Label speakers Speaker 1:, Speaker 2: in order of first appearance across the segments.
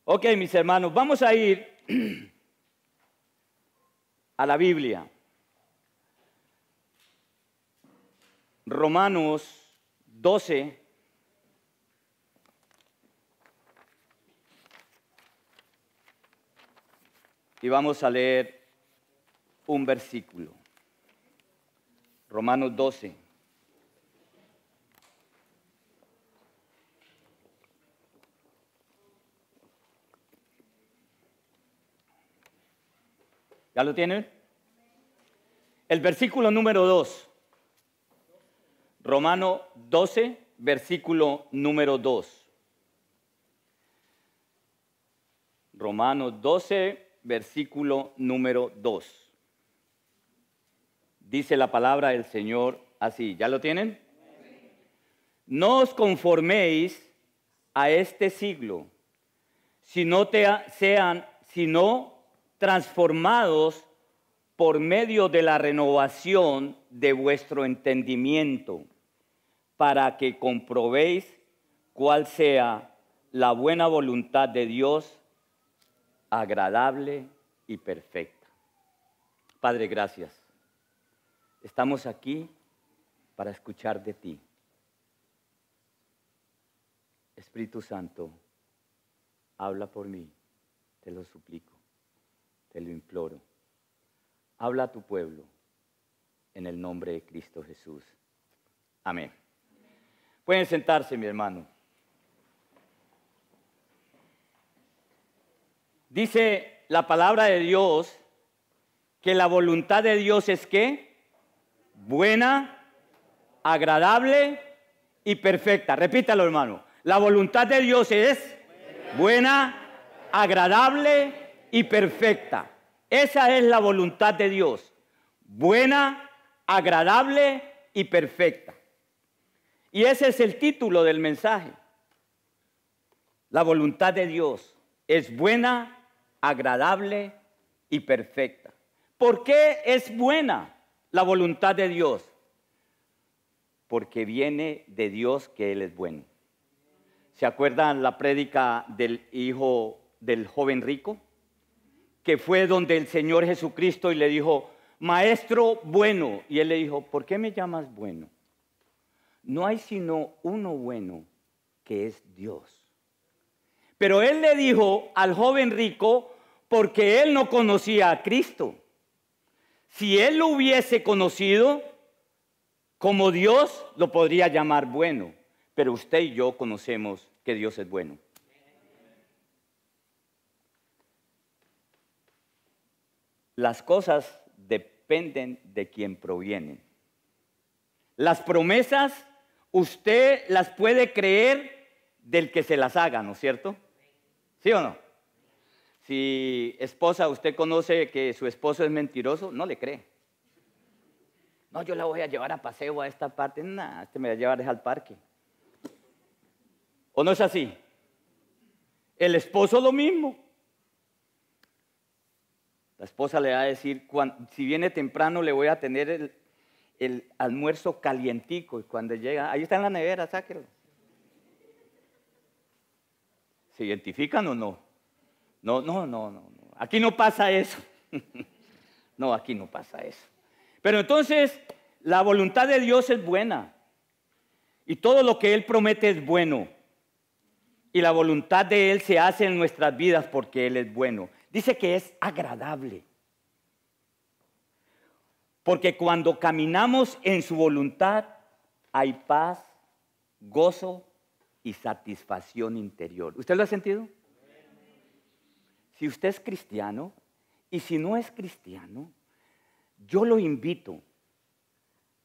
Speaker 1: Ok, mis hermanos, vamos a ir a la Biblia. Romanos 12. Y vamos a leer un versículo. Romanos 12. ¿Ya lo tienen? El versículo número 2. Romanos 12, versículo número 2. Romanos 12, versículo número 2. Dice la palabra del Señor así. ¿Ya lo tienen? No os conforméis a este siglo, sino transformados por medio de la renovación de vuestro entendimiento, para que comprobéis cuál sea la buena voluntad de Dios, agradable y perfecta. Padre, gracias. Estamos aquí para escuchar de ti. Espíritu Santo, habla por mí, te lo suplico, te lo imploro. Habla a tu pueblo en el nombre de Cristo Jesús. Amén. Pueden sentarse, mi hermano. Dice la palabra de Dios que la voluntad de Dios es ¿qué? Buena, agradable y perfecta. Repítalo, hermano. La voluntad de Dios es buena, agradable y perfecta. Esa es la voluntad de Dios. Buena, agradable y perfecta. Y ese es el título del mensaje. La voluntad de Dios es buena, agradable y perfecta. ¿Por qué es buena la voluntad de Dios? Porque viene de Dios, que Él es bueno. ¿Se acuerdan la prédica del hijo del joven rico? Que fue donde el Señor Jesucristo y le dijo, maestro bueno. Y Él le dijo, ¿por qué me llamas bueno? No hay sino uno bueno, que es Dios. Pero Él le dijo al joven rico, porque él no conocía a Cristo. Si él lo hubiese conocido como Dios, lo podría llamar bueno. Pero usted y yo conocemos que Dios es bueno. Las cosas dependen de quien provienen. Las promesas usted las puede creer del que se las haga, ¿no es cierto? ¿Sí o no? Si esposa, usted conoce que su esposo es mentiroso, no le cree. No, yo la voy a llevar a paseo a esta parte. Nah, este me va a llevar al parque. ¿O no es así? El esposo lo mismo. La esposa le va a decir, si viene temprano le voy a tener el almuerzo calientico. Y cuando llega, ahí está en la nevera, sáquelo. ¿Se identifican o no? No. Aquí no pasa eso. No, aquí no pasa eso. Pero entonces, la voluntad de Dios es buena. Y todo lo que Él promete es bueno. Y la voluntad de Él se hace en nuestras vidas porque Él es bueno. Dice que es agradable. Porque cuando caminamos en su voluntad, hay paz, gozo y satisfacción interior. ¿Usted lo ha sentido? Si usted es cristiano y si no es cristiano, yo lo invito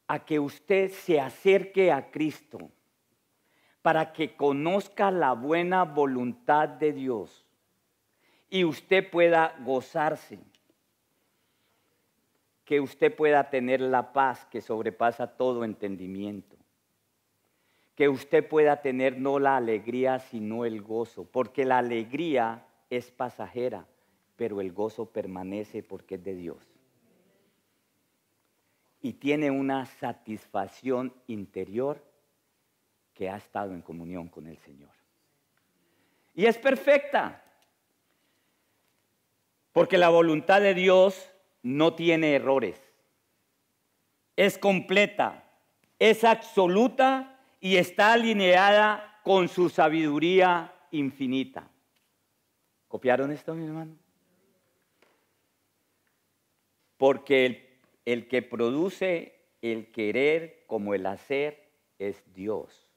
Speaker 1: a que usted se acerque a Cristo para que conozca la buena voluntad de Dios y usted pueda gozarse, que usted pueda tener la paz que sobrepasa todo entendimiento, que usted pueda tener no la alegría sino el gozo, porque la alegría es pasajera, pero el gozo permanece porque es de Dios. Y tiene una satisfacción interior que ha estado en comunión con el Señor. Y es perfecta. Porque la voluntad de Dios no tiene errores. Es completa, es absoluta y está alineada con su sabiduría infinita. ¿Copiaron esto, mi hermano? Porque el que produce el querer como el hacer es Dios.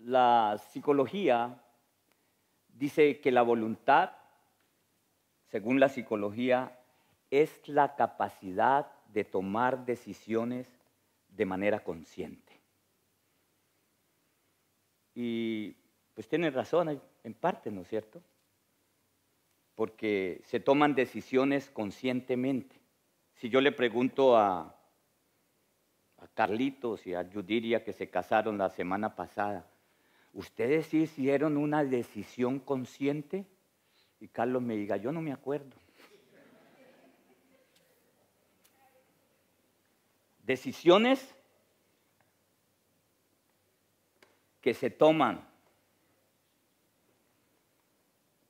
Speaker 1: La psicología dice que la voluntad, según la psicología, es la capacidad de tomar decisiones de manera consciente. Y pues tienen razón en parte, ¿no es cierto? Porque se toman decisiones conscientemente. Si yo le pregunto a Carlitos y a Yudiria, que se casaron la semana pasada, ¿ustedes sí hicieron una decisión consciente? Y Carlos me diga, yo no me acuerdo. Decisiones que se toman.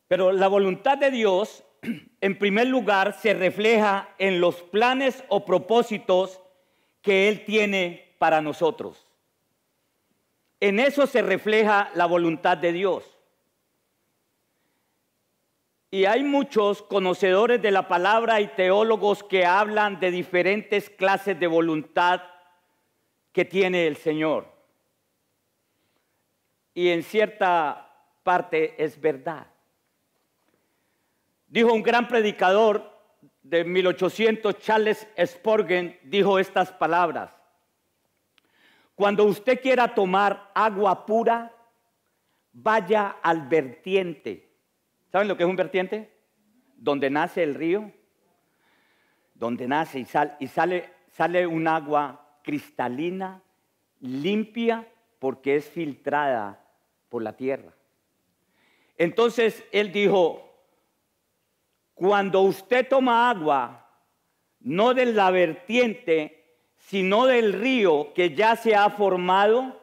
Speaker 1: Pero la voluntad de Dios, en primer lugar, se refleja en los planes o propósitos que Él tiene para nosotros. En eso se refleja la voluntad de Dios. Y hay muchos conocedores de la palabra y teólogos que hablan de diferentes clases de voluntad que tiene el Señor. Y en cierta parte es verdad. Dijo un gran predicador de 1800, Charles Spurgeon, dijo estas palabras: cuando usted quiera tomar agua pura, vaya al vertiente. ¿Saben lo que es un vertiente? Donde nace el río, donde nace y sale un agua cristalina, limpia, porque es filtrada por la tierra. Entonces él dijo, cuando usted toma agua, no de la vertiente, sino del río que ya se ha formado,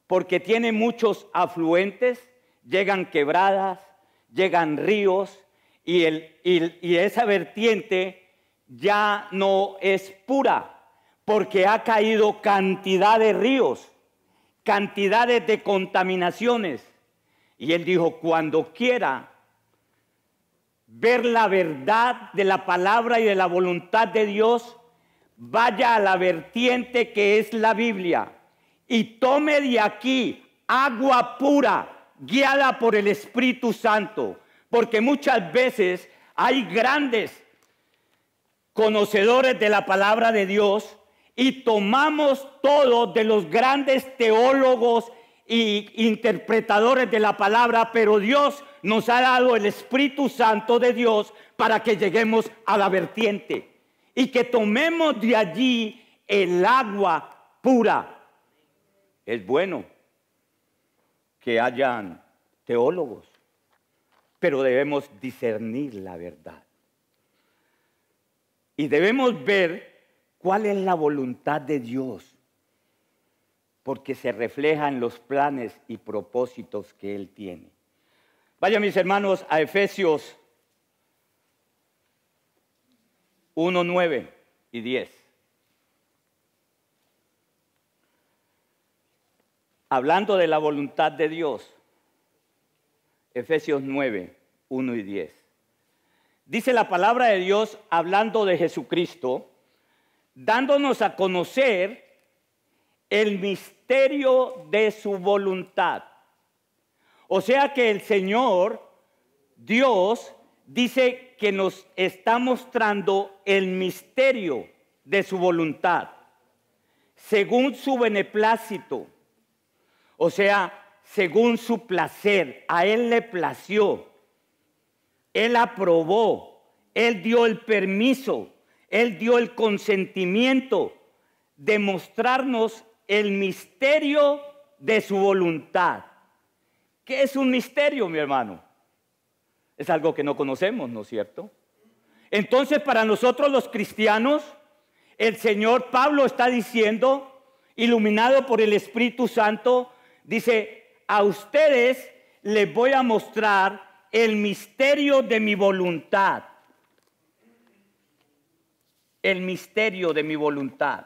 Speaker 1: porque tiene muchos afluentes, llegan quebradas, llegan ríos, y esa vertiente ya no es pura, porque ha caído cantidad de ríos, cantidades de contaminaciones. Y él dijo, cuando quiera ver la verdad de la palabra y de la voluntad de Dios, vaya a la vertiente que es la Biblia y tome de aquí agua pura, guiada por el Espíritu Santo, porque muchas veces hay grandes conocedores de la palabra de Dios y tomamos todo de los grandes teólogos y interpretadores de la palabra, pero Dios nos ha dado el Espíritu Santo de Dios para que lleguemos a la vertiente y que tomemos de allí el agua pura. Es bueno que hayan teólogos, pero debemos discernir la verdad. Y debemos ver cuál es la voluntad de Dios, porque se refleja en los planes y propósitos que Él tiene. Vayan mis hermanos a Efesios 1, 9 y 10. Hablando de la voluntad de Dios, Efesios 9, 1 y 10. Dice la palabra de Dios, hablando de Jesucristo, dándonos a conocer el misterio de su voluntad. O sea que el Señor, Dios, dice que nos está mostrando el misterio de su voluntad, según su beneplácito. O sea, según su placer, a Él le plació, Él aprobó, Él dio el permiso, Él dio el consentimiento de mostrarnos el misterio de su voluntad. ¿Qué es un misterio, mi hermano? Es algo que no conocemos, ¿no es cierto? Entonces, para nosotros los cristianos, el Señor Pablo está diciendo, iluminado por el Espíritu Santo, dice, a ustedes les voy a mostrar el misterio de mi voluntad. El misterio de mi voluntad.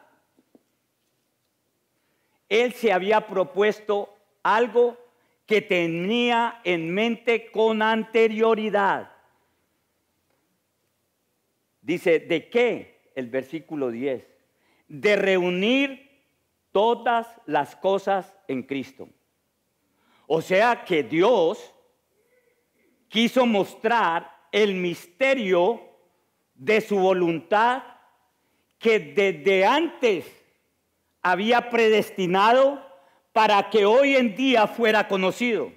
Speaker 1: Él se había propuesto algo que tenía en mente con anterioridad. Dice, ¿de qué? El versículo 10. De reunir todas las cosas en Cristo. O sea que Dios quiso mostrar el misterio de su voluntad que desde antes había predestinado para que hoy en día fuera conocido.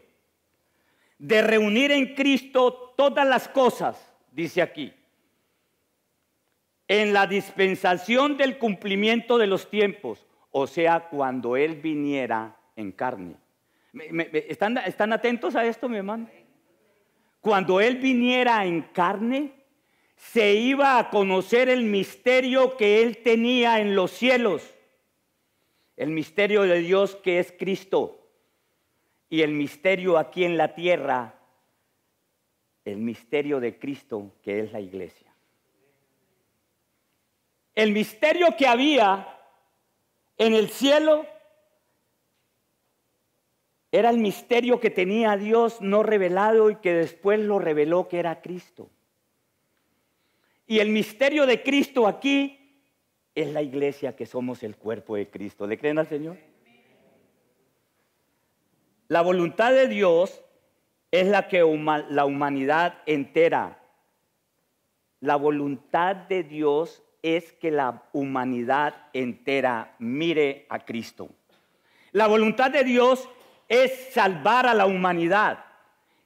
Speaker 1: De reunir en Cristo todas las cosas, dice aquí, en la dispensación del cumplimiento de los tiempos, o sea, cuando Él viniera en carne. ¿Están atentos a esto, mi hermano? Cuando Él viniera en carne, se iba a conocer el misterio que Él tenía en los cielos. El misterio de Dios que es Cristo. Y el misterio aquí en la tierra, el misterio de Cristo que es la iglesia. El misterio que había en el cielo era el misterio que tenía Dios no revelado y que después lo reveló, que era Cristo. Y el misterio de Cristo aquí es la iglesia, que somos el cuerpo de Cristo. ¿Le creen al Señor? La voluntad de Dios es la que la humanidad entera. La voluntad de Dios es que la humanidad entera mire a Cristo. La voluntad de Dios es salvar a la humanidad,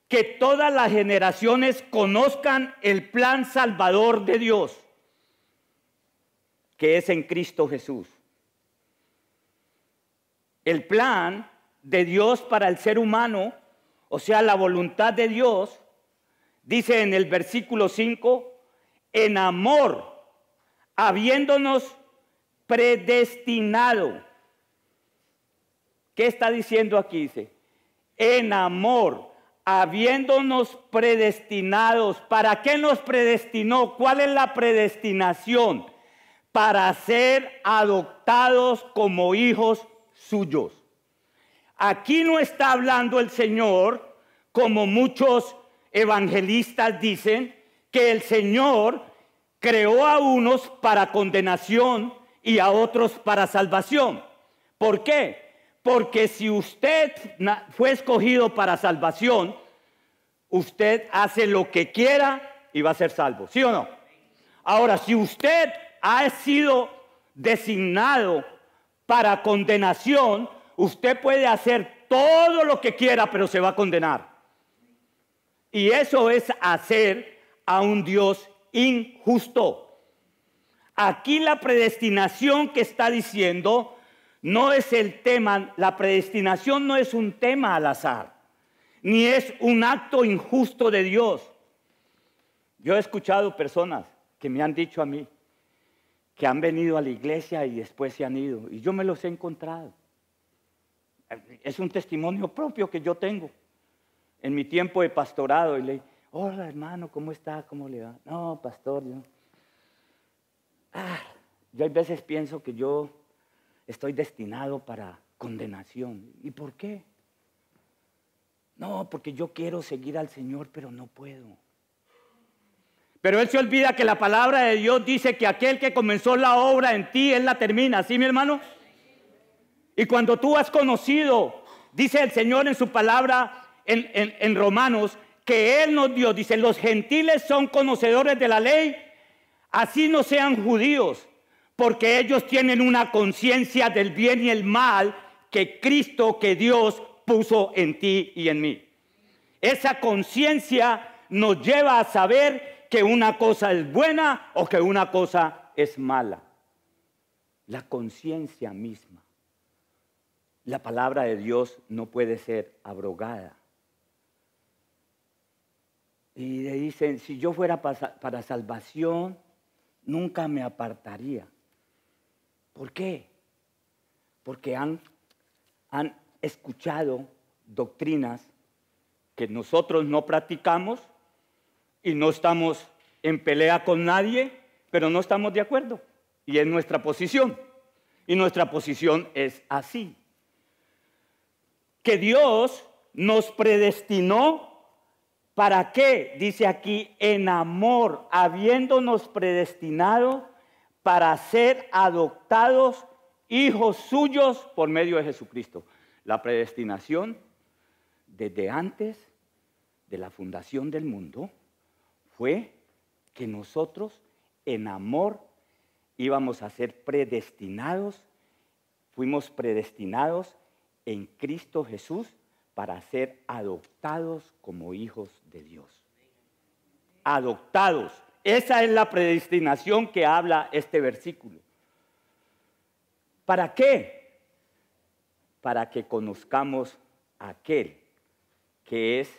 Speaker 1: que todas las generaciones conozcan el plan salvador de Dios, que es en Cristo Jesús. El plan de Dios para el ser humano, o sea, la voluntad de Dios, dice en el versículo 5, en amor, habiéndonos predestinado. ¿Qué está diciendo aquí? Dice, en amor, habiéndonos predestinados. ¿Para qué nos predestinó? ¿Cuál es la predestinación? Para ser adoptados como hijos suyos. Aquí no está hablando el Señor, como muchos evangelistas dicen, que el Señor creó a unos para condenación y a otros para salvación. ¿Por qué? Porque si usted fue escogido para salvación, usted hace lo que quiera y va a ser salvo, ¿sí o no? Ahora, si usted ha sido designado para condenación, usted puede hacer todo lo que quiera, pero se va a condenar. Y eso es hacer a un Dios injusto. Aquí la predestinación que está diciendo no es el tema, la predestinación no es un tema al azar, ni es un acto injusto de Dios. Yo he escuchado personas que me han dicho a mí que han venido a la iglesia y después se han ido, y yo me los he encontrado. Es un testimonio propio que yo tengo en mi tiempo de pastorado, y le digo, hola hermano, ¿cómo está? ¿Cómo le va? No, pastor, yo a veces pienso que yo estoy destinado para condenación. ¿Y por qué? No, porque yo quiero seguir al Señor, pero no puedo. Pero él se olvida que la palabra de Dios dice que aquel que comenzó la obra en ti, Él la termina. ¿Sí, mi hermano? Y cuando tú has conocido, dice el Señor en su palabra en Romanos, que Él nos dio, dice, los gentiles son conocedores de la ley, así no sean judíos, porque ellos tienen una conciencia del bien y el mal que Cristo, que Dios puso en ti y en mí. Esa conciencia nos lleva a saber que una cosa es buena o que una cosa es mala. La conciencia misma. La palabra de Dios no puede ser abrogada. Y le dicen, si yo fuera para salvación, nunca me apartaría. ¿Por qué? Porque han escuchado doctrinas que nosotros no practicamos y no estamos en pelea con nadie, pero no estamos de acuerdo. Y es nuestra posición. Y nuestra posición es así. Que Dios nos predestinó, ¿para qué? Dice aquí, en amor, habiéndonos predestinado para ser adoptados hijos suyos por medio de Jesucristo. La predestinación, desde antes de la fundación del mundo, fue que nosotros en amor íbamos a ser predestinados, fuimos predestinados en Cristo Jesús para ser adoptados como hijos de Dios. Adoptados. Esa es la predestinación que habla este versículo. ¿Para qué? Para que conozcamos a aquel que es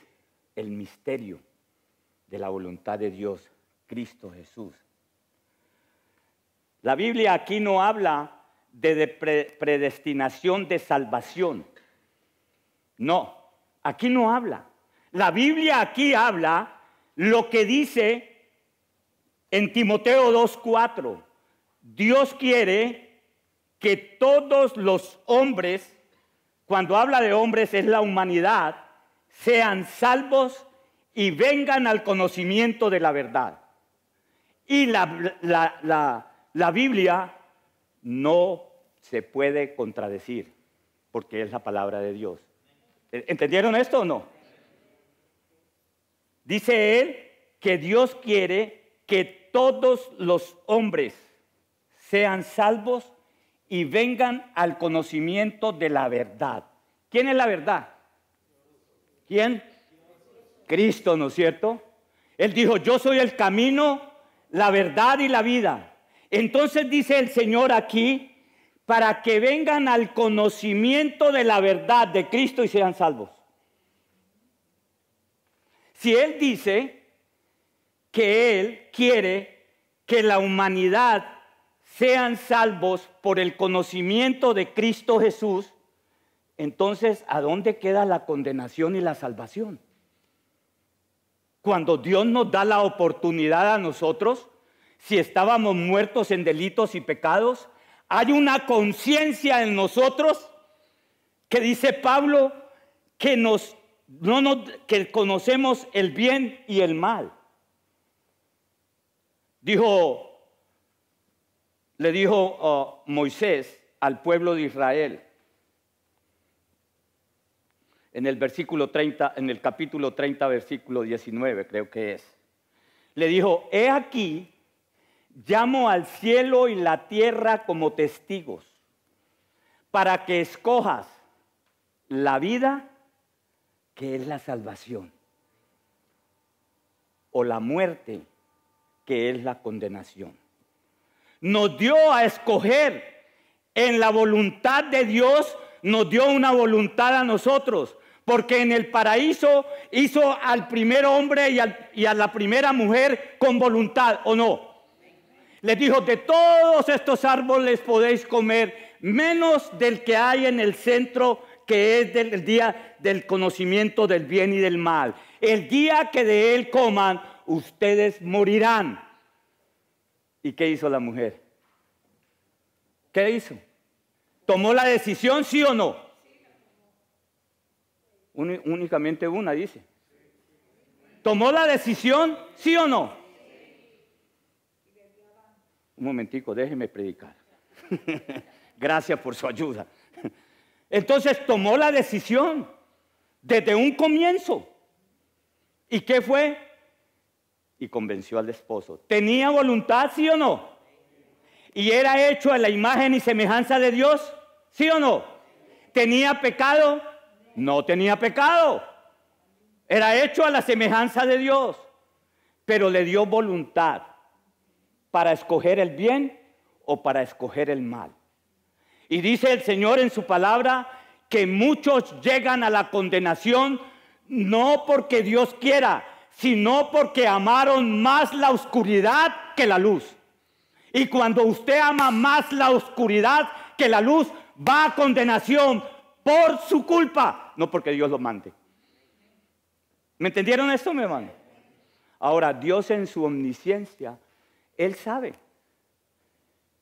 Speaker 1: el misterio de la voluntad de Dios, Cristo Jesús. La Biblia aquí no habla de predestinación de salvación. No, aquí no habla. La Biblia aquí habla lo que dice en Timoteo 2:4. Dios quiere que todos los hombres, cuando habla de hombres es la humanidad, sean salvos y vengan al conocimiento de la verdad. Y la Biblia no se puede contradecir, porque es la palabra de Dios. ¿Entendieron esto o no? Dice él que Dios quiere que todos los hombres sean salvos y vengan al conocimiento de la verdad. ¿Quién es la verdad? ¿Quién? Cristo, ¿no es cierto? Él dijo, yo soy el camino, la verdad y la vida. Entonces dice el Señor aquí, para que vengan al conocimiento de la verdad de Cristo y sean salvos. Si Él dice que Él quiere que la humanidad sean salvos por el conocimiento de Cristo Jesús, entonces, ¿a dónde queda la condenación y la salvación? Cuando Dios nos da la oportunidad a nosotros, si estábamos muertos en delitos y pecados, hay una conciencia en nosotros que dice Pablo que que conocemos el bien y el mal. Le dijo Moisés al pueblo de Israel en el versículo 30, en el capítulo 30, versículo 19, creo que es. Le dijo, he aquí, llamo al cielo y la tierra como testigos, para que escojas la vida, que es la salvación, o la muerte, que es la condenación. Nos dio a escoger en la voluntad de Dios, nos dio una voluntad a nosotros, porque en el paraíso hizo al primer hombre y a la primera mujer con voluntad, ¿o no? Les dijo, de todos estos árboles podéis comer, menos del que hay en el centro, que es del día del conocimiento del bien y del mal. El día que de él coman, ustedes morirán. ¿Y qué hizo la mujer? ¿Qué hizo? ¿Tomó la decisión, sí o no? Únicamente una, dice. ¿Tomó la decisión, sí o no? Un momentico, déjeme predicar. Gracias por su ayuda. Entonces tomó la decisión desde un comienzo. ¿Y qué fue? Y convenció al esposo. ¿Tenía voluntad, sí o no? ¿Y era hecho a la imagen y semejanza de Dios, sí o no? ¿Tenía pecado? No tenía pecado. Era hecho a la semejanza de Dios. Pero le dio voluntad para escoger el bien o para escoger el mal. Y dice el Señor en su palabra que muchos llegan a la condenación no porque Dios quiera, sino porque amaron más la oscuridad que la luz. Y cuando usted ama más la oscuridad que la luz, va a condenación por su culpa, no porque Dios lo mande. ¿Me entendieron esto, mi hermano? Ahora, Dios en su omnisciencia, Él sabe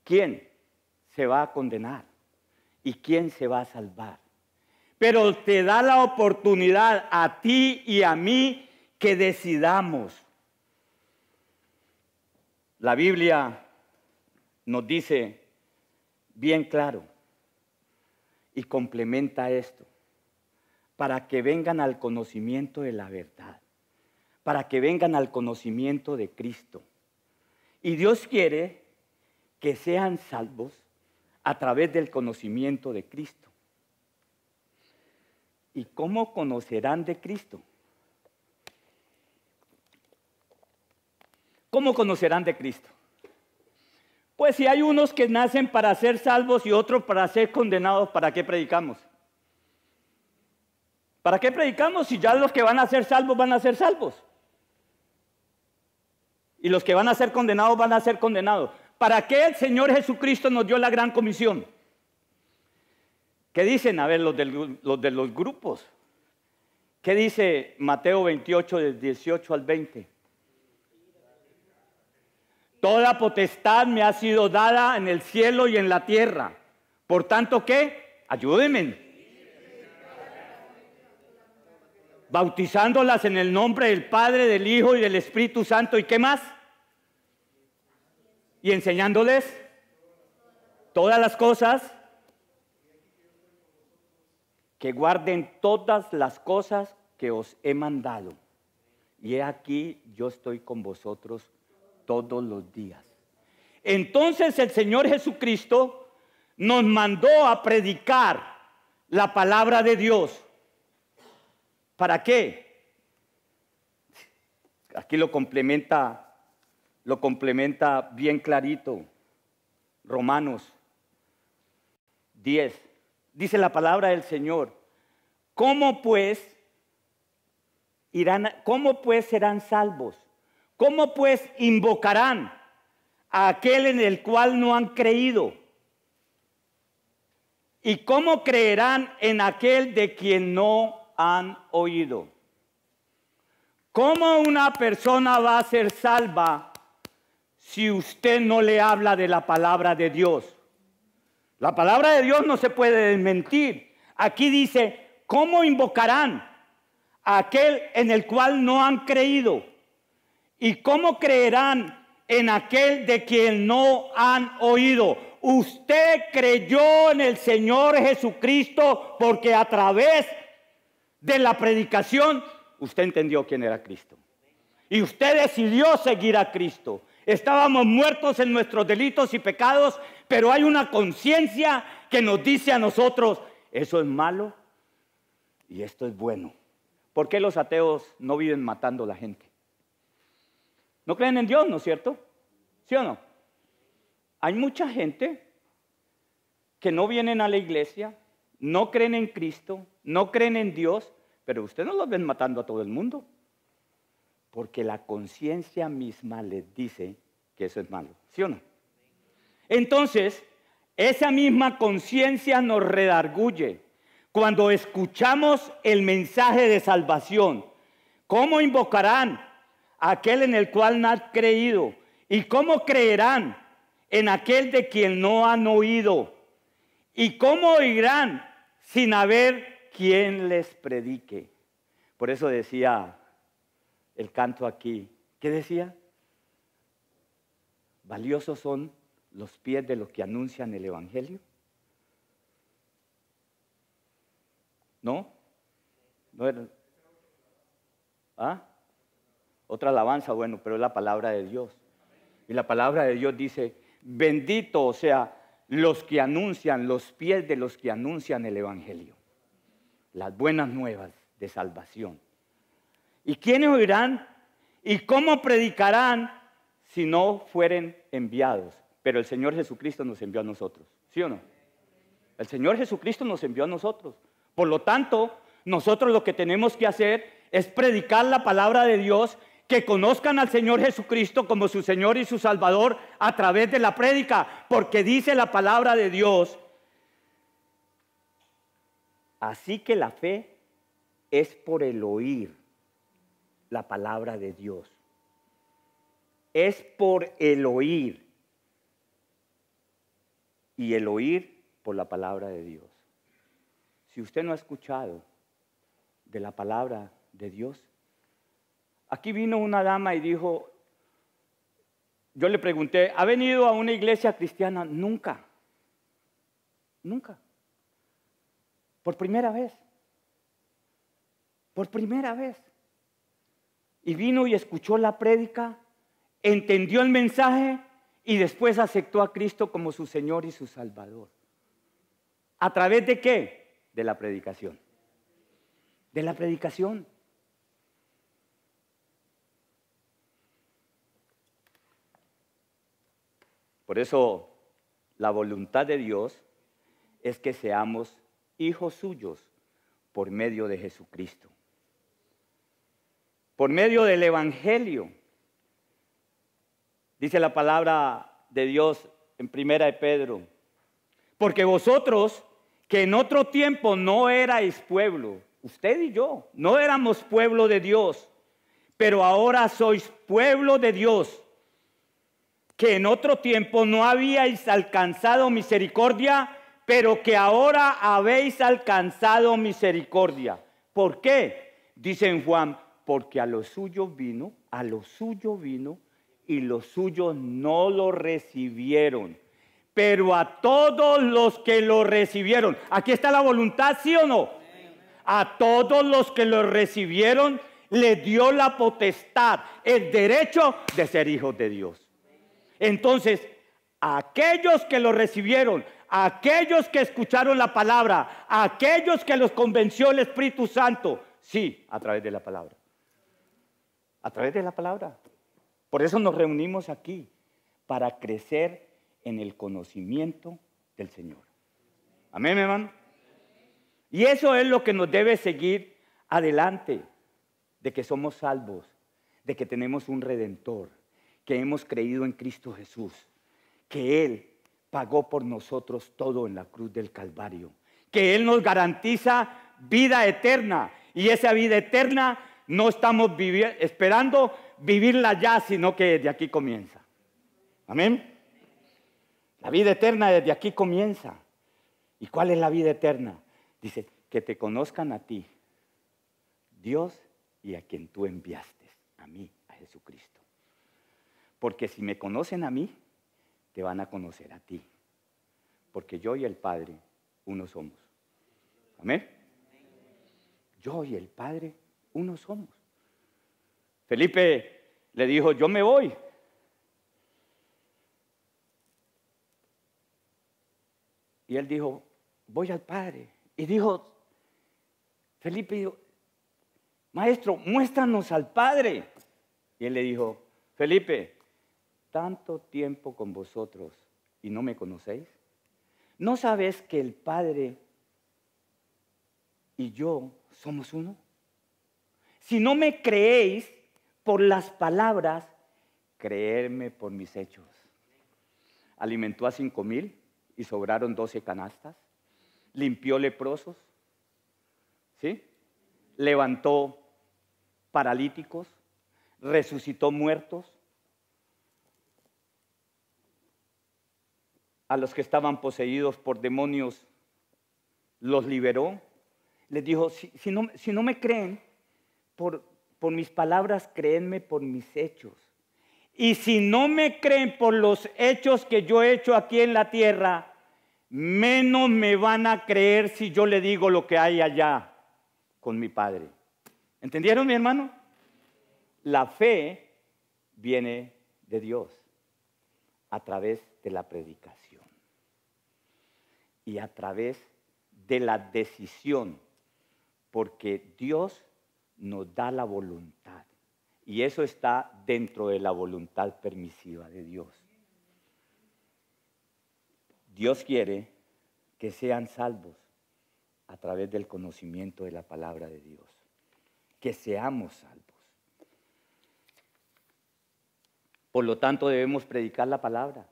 Speaker 1: quién se va a condenar y quién se va a salvar. Pero te da la oportunidad a ti y a mí que decidamos. La Biblia nos dice bien claro y complementa esto, para que vengan al conocimiento de la verdad, para que vengan al conocimiento de Cristo. Y Dios quiere que sean salvos a través del conocimiento de Cristo. ¿Y cómo conocerán de Cristo? ¿Cómo conocerán de Cristo? Pues si hay unos que nacen para ser salvos y otros para ser condenados, ¿para qué predicamos? ¿Para qué predicamos si ya los que van a ser salvos van a ser salvos? Y los que van a ser condenados van a ser condenados. ¿Para qué el Señor Jesucristo nos dio la gran comisión? ¿Qué dicen? A ver, los de los grupos. ¿Qué dice Mateo 28, del 18 al 20? Toda potestad me ha sido dada en el cielo y en la tierra. Por tanto, ¿qué? Ayúdenme. Bautizándolas en el nombre del Padre, del Hijo y del Espíritu Santo. ¿Y qué más? Y enseñándoles todas las cosas, que guarden todas las cosas que os he mandado. Y he aquí, yo estoy con vosotros todos los días. Entonces el Señor Jesucristo nos mandó a predicar la palabra de Dios. ¿Para qué? Aquí lo complementa bien clarito. Romanos 10. Dice la palabra del Señor: ¿Cómo pues serán salvos? ¿Cómo pues invocarán a aquel en el cual no han creído? ¿Y cómo creerán en aquel de quien no han oído? ¿Cómo una persona va a ser salva si usted no le habla de la palabra de Dios? La palabra de Dios no se puede desmentir. Aquí dice: ¿cómo invocarán a aquel en el cual no han creído? ¿Y cómo creerán en aquel de quien no han oído? Usted creyó en el Señor Jesucristo porque a través de la predicación usted entendió quién era Cristo. Y usted decidió seguir a Cristo. Estábamos muertos en nuestros delitos y pecados, pero hay una conciencia que nos dice a nosotros: eso es malo y esto es bueno. ¿Por qué los ateos no viven matando a la gente? No creen en Dios, ¿no es cierto? ¿Sí o no? Hay mucha gente que no vienen a la iglesia, no creen en Cristo, no creen en Dios, pero usted no los ven matando a todo el mundo, porque la conciencia misma les dice que eso es malo, ¿sí o no? Entonces, esa misma conciencia nos redarguye cuando escuchamos el mensaje de salvación. ¿Cómo invocarán a aquel en el cual no han creído? ¿Y cómo creerán en aquel de quien no han oído? ¿Y cómo oirán sin haber quien les predique? Por eso decía el canto aquí. ¿Qué decía? Valiosos son los pies de los que anuncian el evangelio. ¿No? ¿No era? ¿Ah? Otra alabanza, bueno, pero es la palabra de Dios. Y la palabra de Dios dice: bendito, o sea, los que anuncian, los pies de los que anuncian el evangelio, las buenas nuevas de salvación. ¿Y quiénes oirán? ¿Y cómo predicarán si no fueren enviados? Pero el Señor Jesucristo nos envió a nosotros, ¿sí o no? El Señor Jesucristo nos envió a nosotros. Por lo tanto, nosotros lo que tenemos que hacer es predicar la palabra de Dios, que conozcan al Señor Jesucristo como su Señor y su Salvador a través de la prédica, porque dice la palabra de Dios: así que la fe es por el oír la palabra de Dios. Es por el oír. Y el oír por la palabra de Dios. Si usted no ha escuchado de la palabra de Dios, aquí vino una dama y dijo, yo le pregunté, ¿ha venido a una iglesia cristiana? Nunca. Nunca. Por primera vez. Por primera vez. Y vino y escuchó la prédica, entendió el mensaje y después aceptó a Cristo como su Señor y su Salvador. ¿A través de qué? De la predicación. De la predicación. Por eso la voluntad de Dios es que seamos hijos suyos por medio de Jesucristo. Por medio del Evangelio. Dice la palabra de Dios en Primera de Pedro. Porque vosotros, que en otro tiempo no erais pueblo, usted y yo, no éramos pueblo de Dios, pero ahora sois pueblo de Dios, que en otro tiempo no habíais alcanzado misericordia, pero que ahora habéis alcanzado misericordia. ¿Por qué? Dice en Juan, porque a lo suyo vino, y los suyos no lo recibieron. Pero a todos los que lo recibieron, aquí está la voluntad, ¿sí o no? A todos los que lo recibieron, les dio la potestad, el derecho de ser hijos de Dios. Entonces, aquellos que lo recibieron, aquellos que escucharon la palabra, aquellos que los convenció el Espíritu Santo, sí, a través de la palabra. A través de la palabra. Por eso nos reunimos aquí, para crecer en el conocimiento del Señor. Amén, hermano. Y eso es lo que nos debe seguir adelante, de que somos salvos, de que tenemos un Redentor, que hemos creído en Cristo Jesús, que Él pagó por nosotros todo en la cruz del Calvario, que Él nos garantiza vida eterna, y esa vida eterna no estamos esperando vivirla ya, sino que desde aquí comienza. Amén. La vida eterna desde aquí comienza. ¿Y cuál es la vida eterna? Dice, que te conozcan a ti, Dios, y a quien tú enviaste, a mí, a Jesucristo. Porque si me conocen a mí, te van a conocer a ti. Porque yo y el Padre, uno somos. Amén. Yo y el Padre, uno somos. Felipe le dijo, yo me voy. Y él dijo, voy al Padre. Y dijo, Felipe dijo, Maestro, muéstranos al Padre. Y él le dijo, Felipe, tanto tiempo con vosotros y no me conocéis. ¿No sabes que el Padre y yo somos uno? Si no me creéis por las palabras, creedme por mis hechos. Alimentó a 5,000 y sobraron 12 canastas. Limpió leprosos, ¿sí? Levantó paralíticos, resucitó muertos. A los que estaban poseídos por demonios los liberó. Les dijo, si no me creen por mis palabras, créenme por mis hechos. Y si no me creen por los hechos que yo he hecho aquí en la tierra, menos me van a creer si yo le digo lo que hay allá con mi Padre. ¿Entendieron, mi hermano? La fe viene de Dios a través de la predicación y a través de la decisión, porque Dios nos da la voluntad y eso está dentro de la voluntad permisiva de Dios. Dios quiere que sean salvos a través del conocimiento de la palabra de Dios, que seamos salvos. Por lo tanto, debemos predicar la palabra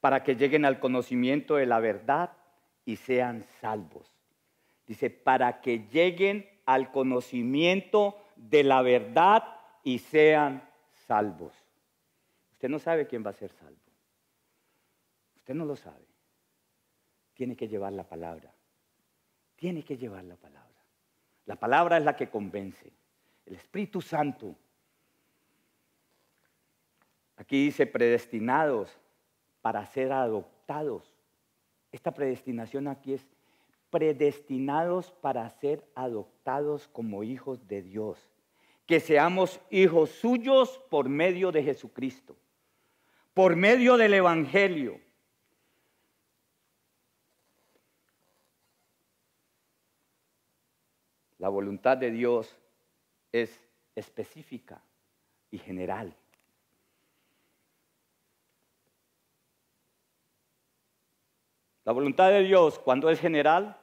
Speaker 1: para que lleguen al conocimiento de la verdad y sean salvos. Dice, para que lleguen al conocimiento de la verdad y sean salvos. Usted no sabe quién va a ser salvo. Usted no lo sabe. Tiene que llevar la palabra. Tiene que llevar la palabra. La palabra es la que convence. El Espíritu Santo. Aquí dice predestinados para ser adoptados. Esta predestinación aquí es predestinados para ser adoptados como hijos de Dios. Que seamos hijos suyos por medio de Jesucristo. Por medio del Evangelio. La voluntad de Dios es específica y general. La voluntad de Dios, cuando es general,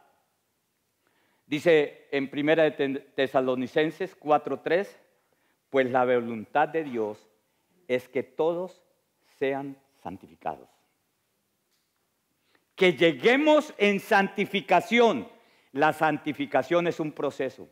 Speaker 1: dice en 1 Tesalonicenses 4:3, pues la voluntad de Dios es que todos sean santificados. Que lleguemos en santificación. La santificación es un proceso.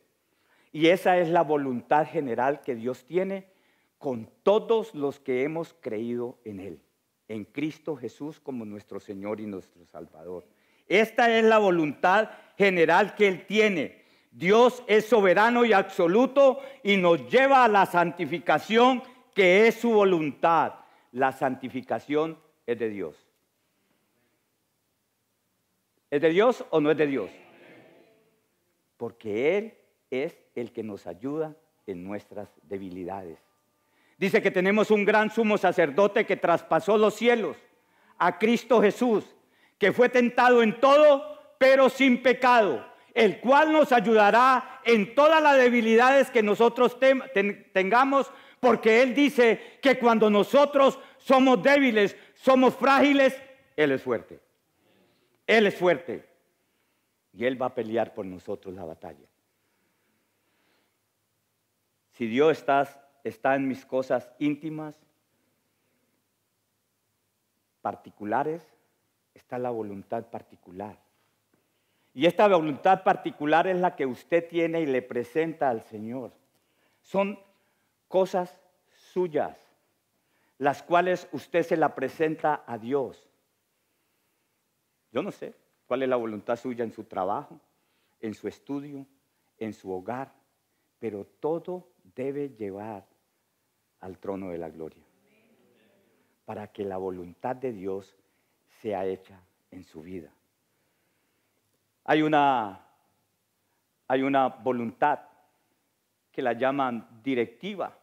Speaker 1: Y esa es la voluntad general que Dios tiene con todos los que hemos creído en Él. En Cristo Jesús como nuestro Señor y nuestro Salvador. Esta es la voluntad general que Él tiene. Dios es soberano y absoluto y nos lleva a la santificación que es su voluntad. La santificación es de Dios. ¿Es de Dios o no es de Dios? Porque Él es el que nos ayuda en nuestras debilidades. Dice que tenemos un gran sumo sacerdote que traspasó los cielos, a Cristo Jesús, que fue tentado en todo, pero sin pecado, el cual nos ayudará en todas las debilidades que nosotros tengamos, porque Él dice que cuando nosotros somos débiles, somos frágiles, Él es fuerte. Él es fuerte. Y Él va a pelear por nosotros la batalla. Si Dios está en mis cosas íntimas, particulares, está la voluntad particular. Y esta voluntad particular es la que usted tiene y le presenta al Señor. Son cosas suyas, las cuales usted se la presenta a Dios. Yo no sé cuál es la voluntad suya en su trabajo, en su estudio, en su hogar, pero todo debe llevar al trono de la gloria, para que la voluntad de Dios sea hecha en su vida. Hay una voluntad que la llaman directiva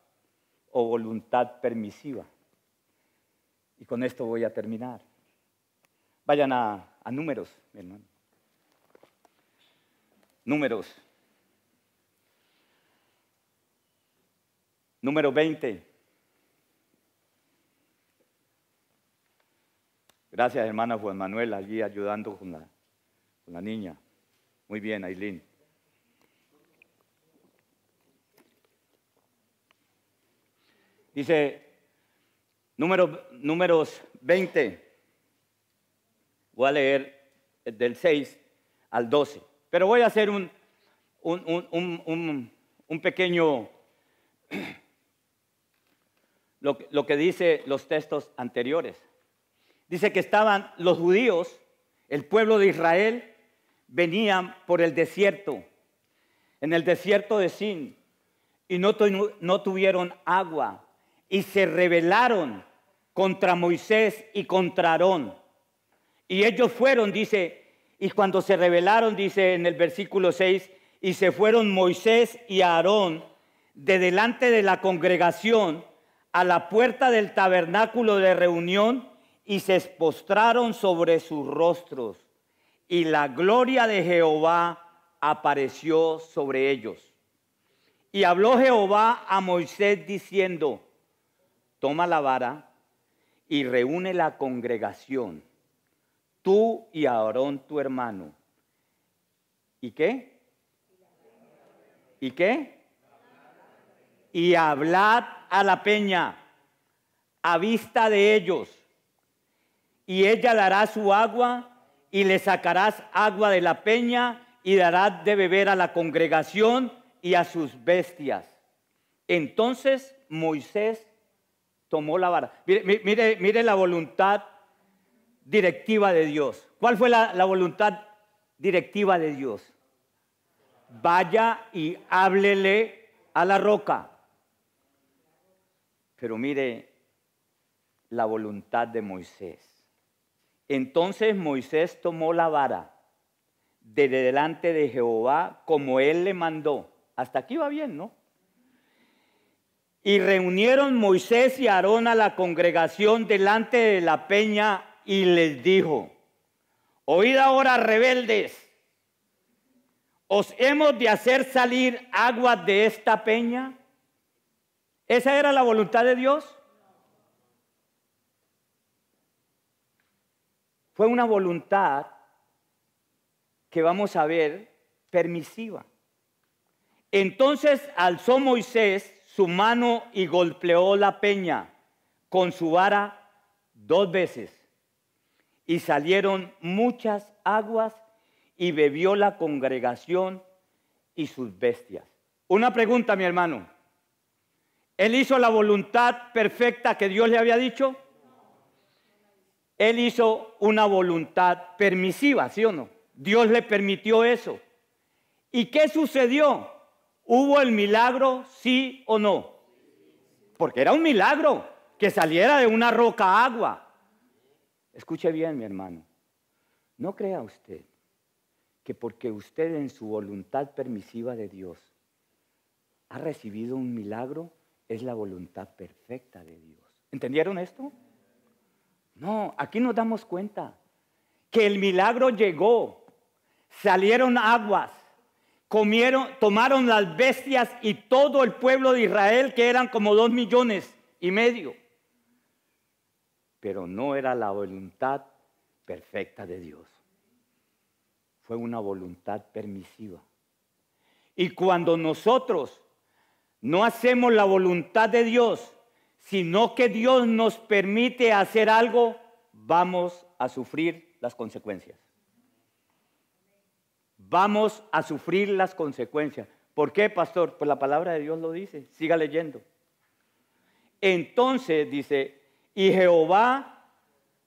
Speaker 1: o voluntad permisiva. Y con esto voy a terminar. Vayan a Números, mi hermano. Números. Número 20. Gracias, hermana Juan Manuel, allí ayudando con la niña. Muy bien, Ailín. Dice, Números 20. Voy a leer del 6 al 12. Pero voy a hacer un pequeño, lo que dice los textos anteriores. Dice que estaban los judíos, el pueblo de Israel, venían por el desierto, en el desierto de Sin, y no tuvieron agua, y se rebelaron contra Moisés y contra Aarón. Y ellos fueron, dice, y cuando se rebelaron, dice en el versículo 6, y se fueron Moisés y Aarón de delante de la congregación a la puerta del tabernáculo de reunión y se postraron sobre sus rostros. Y la gloria de Jehová apareció sobre ellos. Y habló Jehová a Moisés diciendo, toma la vara y reúne la congregación, tú y Aarón tu hermano. ¿Y qué? ¿Y qué? Y hablad a la peña a vista de ellos, y ella dará su agua, y le sacarás agua de la peña, y darás de beber a la congregación y a sus bestias. Entonces Moisés tomó la vara. Mire la voluntad directiva de Dios. ¿Cuál fue la voluntad directiva de Dios? Vaya y háblele a la roca. Pero mire la voluntad de Moisés. Entonces Moisés tomó la vara de delante de Jehová como él le mandó. Hasta aquí va bien, ¿no? Y reunieron Moisés y Aarón a la congregación delante de la peña y les dijo: oíd ahora, rebeldes, ¿os hemos de hacer salir aguas de esta peña? ¿Esa era la voluntad de Dios? Fue una voluntad que vamos a ver permisiva. Entonces alzó Moisés su mano y golpeó la peña con su vara 2 veces. Y salieron muchas aguas y bebió la congregación y sus bestias. Una pregunta, mi hermano. ¿Él hizo la voluntad perfecta que Dios le había dicho? Él hizo una voluntad permisiva, ¿sí o no? Dios le permitió eso. ¿Y qué sucedió? ¿Hubo el milagro, sí o no? Porque era un milagro que saliera de una roca agua. Escuche bien, mi hermano. No crea usted que porque usted en su voluntad permisiva de Dios ha recibido un milagro, es la voluntad perfecta de Dios. ¿Entendieron esto? No, aquí nos damos cuenta que el milagro llegó, salieron aguas, tomaron las bestias y todo el pueblo de Israel, que eran como 2,5 millones. Pero no era la voluntad perfecta de Dios. Fue una voluntad permisiva. Y cuando nosotros no hacemos la voluntad de Dios, sino que Dios nos permite hacer algo, vamos a sufrir las consecuencias. Vamos a sufrir las consecuencias. ¿Por qué, pastor? Pues la palabra de Dios lo dice. Siga leyendo. Entonces dice, y Jehová,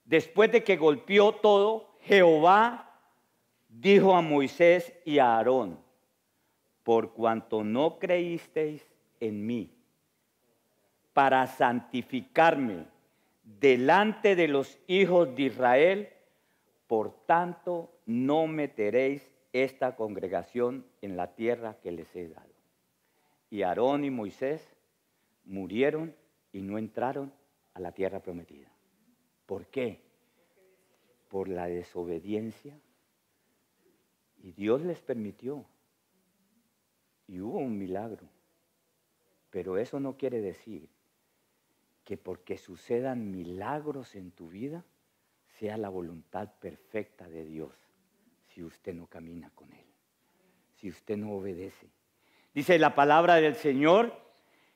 Speaker 1: después de que golpeó todo, Jehová dijo a Moisés y a Aarón: por cuanto no creísteis en mí, para santificarme delante de los hijos de Israel, por tanto no meteréis esta congregación en la tierra que les he dado. Y Aarón y Moisés murieron y no entraron a la tierra prometida. ¿Por qué? Por la desobediencia. Y Dios les permitió. Y hubo un milagro. Pero eso no quiere decir que porque sucedan milagros en tu vida, sea la voluntad perfecta de Dios, si usted no camina con Él, si usted no obedece. Dice la palabra del Señor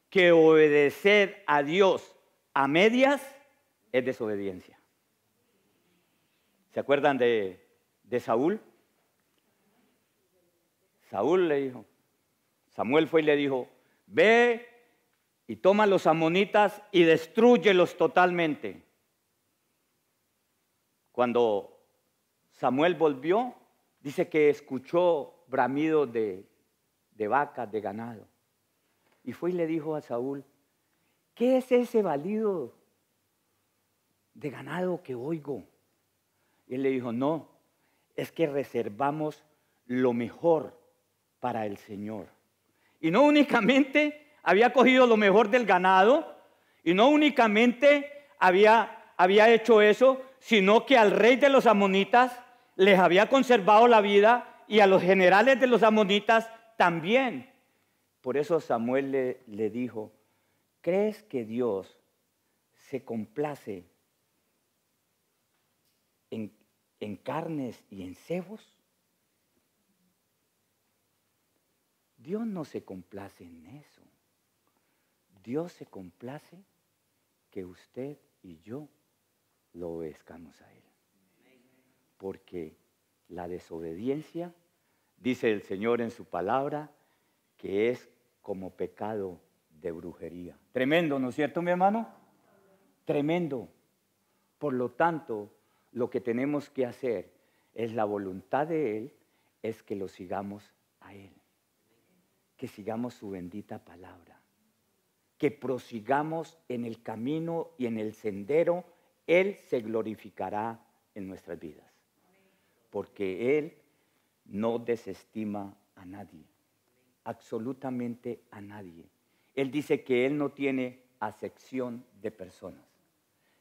Speaker 1: que obedecer a Dios a medias es desobediencia. ¿Se acuerdan de Saúl? Saúl le dijo, Samuel fue y le dijo: ve y toma a los amonitas y destrúyelos totalmente. Cuando Samuel volvió, dice que escuchó bramidos de vacas, de ganado. Y fue y le dijo a Saúl: ¿qué es ese balido de ganado que oigo? Y él le dijo: no, es que reservamos lo mejor para el Señor. Y no únicamente había cogido lo mejor del ganado, y no únicamente había hecho eso, sino que al rey de los amonitas les había conservado la vida, y a los generales de los amonitas también. Por eso Samuel le dijo: ¿crees que Dios se complace en carnes y en cebos? Dios no se complace en eso. Dios se complace que usted y yo lo obedezcamos a Él. Porque la desobediencia, dice el Señor en su palabra, que es como pecado de brujería. Tremendo, ¿no es cierto, mi hermano? Tremendo. Por lo tanto, lo que tenemos que hacer es la voluntad de Él, es que lo sigamos a Él. Que sigamos su bendita palabra. Que prosigamos en el camino y en el sendero. Él se glorificará en nuestras vidas. Porque Él no desestima a nadie. Absolutamente a nadie. Él dice que Él no tiene acepción de personas.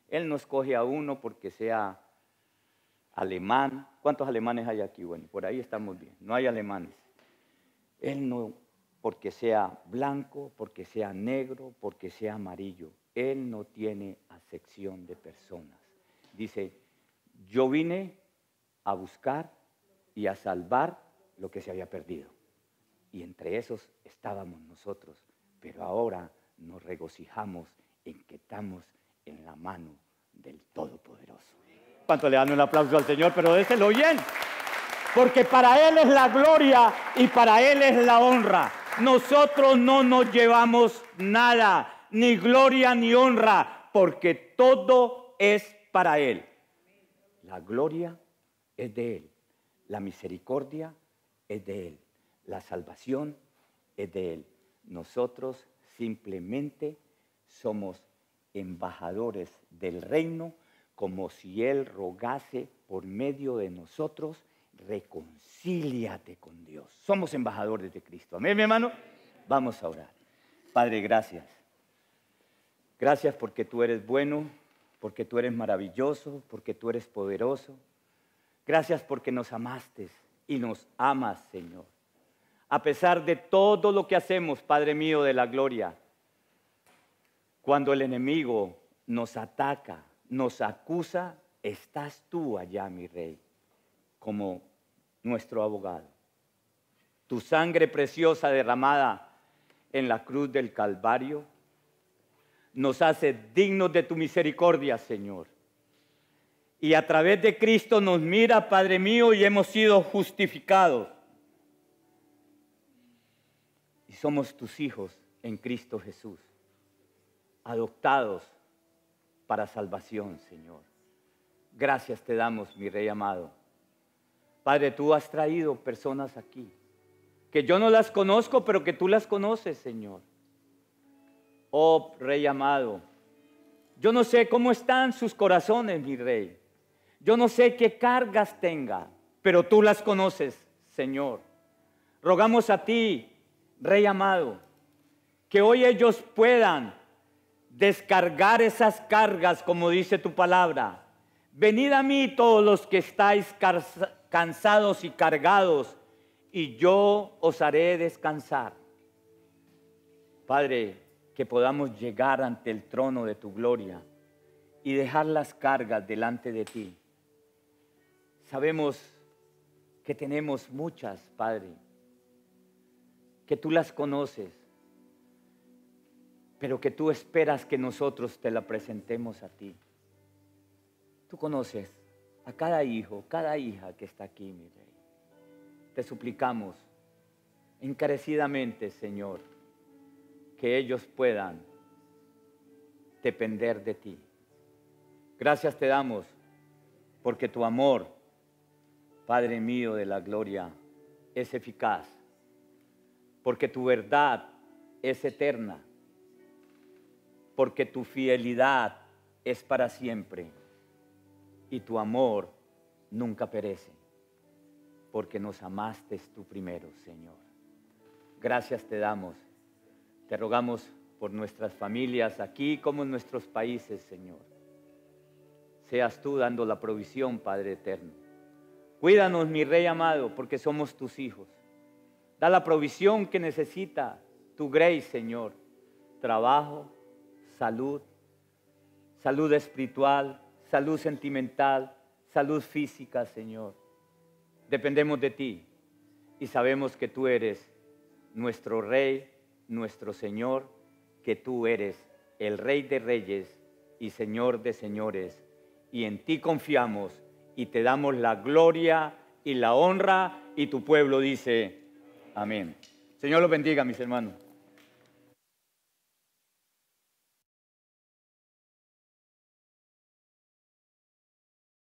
Speaker 1: Él no escoge a uno porque sea alemán. ¿Cuántos alemanes hay aquí? Bueno, por ahí estamos bien. No hay alemanes. Él no, porque sea blanco, porque sea negro, porque sea amarillo. Él no tiene acepción de personas. Dice, yo vine a buscar y a salvar lo que se había perdido. Y entre esos estábamos nosotros. Pero ahora nos regocijamos en que estamos en la mano del Todopoderoso. ¿Cuánto le dan un aplauso al Señor? Pero déselo bien. Porque para Él es la gloria y para Él es la honra. Nosotros no nos llevamos nada, ni gloria ni honra, porque todo es para Él. La gloria es de Él, la misericordia es de Él, la salvación es de Él. Nosotros simplemente somos embajadores del reino, como si Él rogase por medio de nosotros, reconcíliate con Dios. Somos embajadores de Cristo. Amén, mi hermano. Vamos a orar. Padre, gracias. Gracias porque tú eres bueno, porque tú eres maravilloso, porque tú eres poderoso. Gracias porque nos amaste y nos amas, Señor. A pesar de todo lo que hacemos, Padre mío de la gloria, cuando el enemigo nos ataca, nos acusa, estás tú allá, mi Rey, como nuestro abogado. Tu sangre preciosa derramada en la cruz del Calvario nos hace dignos de tu misericordia, Señor. Y a través de Cristo nos mira, Padre mío, y hemos sido justificados. Y somos tus hijos en Cristo Jesús, adoptados para salvación, Señor. Gracias te damos, mi Rey amado. Padre, tú has traído personas aquí, que yo no las conozco, pero que tú las conoces, Señor. Oh, Rey amado, yo no sé cómo están sus corazones, mi Rey. Yo no sé qué cargas tenga, pero tú las conoces, Señor. Rogamos a ti, Rey amado, que hoy ellos puedan descargar esas cargas, como dice tu palabra. Venid a mí todos los que estáis cansados y cargados, y yo os haré descansar. Padre, que podamos llegar ante el trono de tu gloria y dejar las cargas delante de ti. Sabemos que tenemos muchas, Padre, que tú las conoces, pero que tú esperas que nosotros te la presentemos a ti. Tú conoces a cada hijo, cada hija que está aquí, mi Rey. Te suplicamos encarecidamente, Señor, que ellos puedan depender de ti. Gracias te damos porque tu amor, Padre mío de la gloria, es eficaz, porque tu verdad es eterna, porque tu fidelidad es para siempre y tu amor nunca perece, porque nos amaste tú primero, Señor. Gracias te damos. Te rogamos por nuestras familias aquí como en nuestros países, Señor. Seas tú dando la provisión, Padre eterno. Cuídanos, mi Rey amado, porque somos tus hijos. Da la provisión que necesita tu grace, Señor. Trabajo, salud, salud espiritual, salud sentimental, salud física, Señor. Dependemos de ti y sabemos que tú eres nuestro Rey, nuestro Señor, que tú eres el Rey de Reyes y Señor de Señores. Y en ti confiamos y te damos la gloria y la honra, y tu pueblo dice amén. Señor los bendiga, mis hermanos.